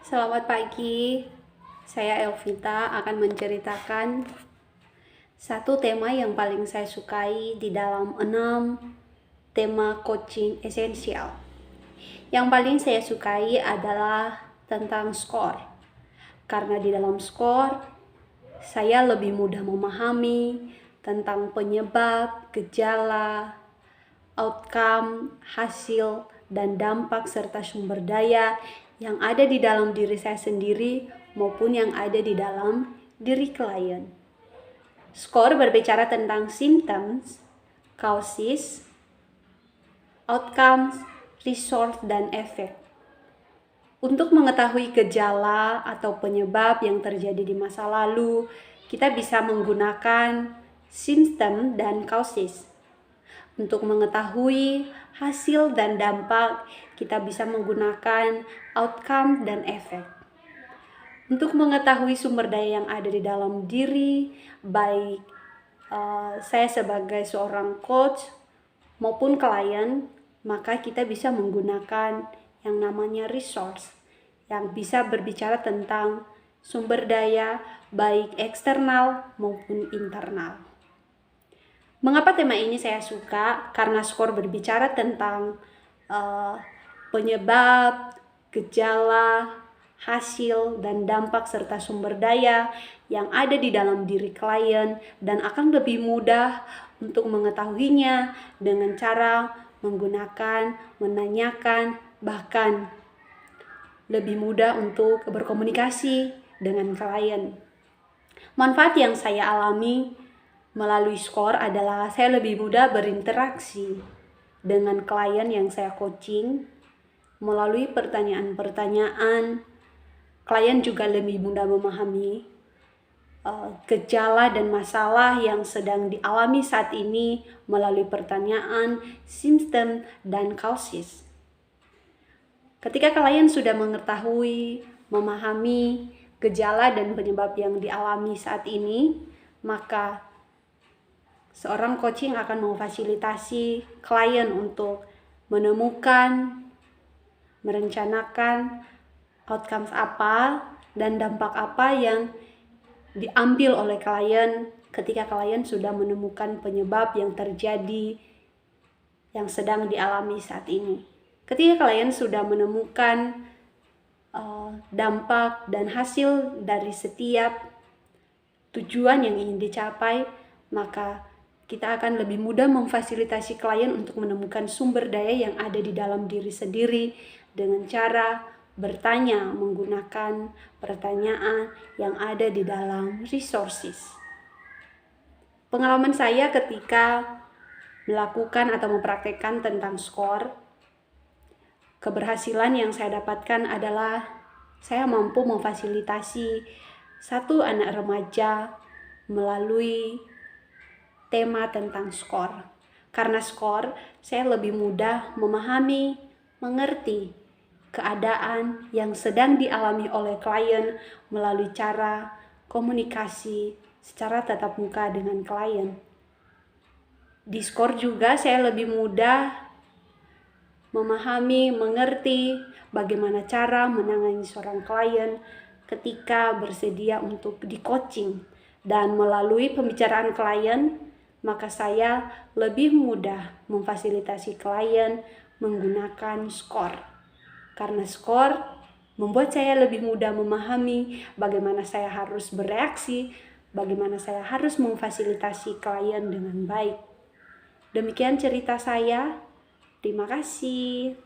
Selamat pagi, saya Elvita akan menceritakan satu tema yang paling saya sukai di dalam 6 tema coaching esensial. Yang paling saya sukai adalah tentang skor, karena di dalam skor saya lebih mudah memahami tentang penyebab, gejala, outcome, hasil, dan dampak serta sumber daya yang ada di dalam diri saya sendiri maupun yang ada di dalam diri klien. Skor berbicara tentang symptoms, causes, outcomes, result, dan efek. Untuk mengetahui gejala atau penyebab yang terjadi di masa lalu, kita bisa menggunakan symptom dan causes. Untuk mengetahui hasil dan dampak, kita bisa menggunakan outcome dan efek. Untuk mengetahui sumber daya yang ada di dalam diri, baik saya sebagai seorang coach maupun klien, maka kita bisa menggunakan yang namanya resource, yang bisa berbicara tentang sumber daya baik eksternal maupun internal. Mengapa tema ini saya suka? Karena skor berbicara tentang penyebab, gejala, hasil, dan dampak serta sumber daya yang ada di dalam diri klien, dan akan lebih mudah untuk mengetahuinya dengan cara menggunakan, menanyakan, bahkan lebih mudah untuk berkomunikasi dengan klien. Manfaat yang saya alami melalui skor adalah saya lebih mudah berinteraksi dengan klien yang saya coaching. Melalui pertanyaan-pertanyaan, klien juga lebih mudah memahami gejala dan masalah yang sedang dialami saat ini melalui pertanyaan, symptom, dan causes. Ketika klien sudah mengetahui, memahami gejala dan penyebab yang dialami saat ini, maka seorang coaching akan memfasilitasi klien untuk menemukan, merencanakan outcomes apa dan dampak apa yang diambil oleh klien ketika klien sudah menemukan penyebab yang terjadi yang sedang dialami saat ini. Ketika klien sudah menemukan dampak dan hasil dari setiap tujuan yang ingin dicapai, maka kita akan lebih mudah memfasilitasi klien untuk menemukan sumber daya yang ada di dalam diri sendiri dengan cara bertanya menggunakan pertanyaan yang ada di dalam resources. Pengalaman saya ketika melakukan atau mempraktekkan tentang skor, keberhasilan yang saya dapatkan adalah saya mampu memfasilitasi satu anak remaja melalui tema tentang skor. Karena skor, saya lebih mudah memahami, mengerti keadaan yang sedang dialami oleh klien melalui cara komunikasi secara tatap muka dengan klien. Di skor juga saya lebih mudah memahami, mengerti bagaimana cara menangani seorang klien ketika bersedia untuk di-coaching. Dan melalui pembicaraan klien, maka saya lebih mudah memfasilitasi klien menggunakan skor. Karena skor membuat saya lebih mudah memahami bagaimana saya harus bereaksi, bagaimana saya harus memfasilitasi klien dengan baik. Demikian cerita saya. Terima kasih.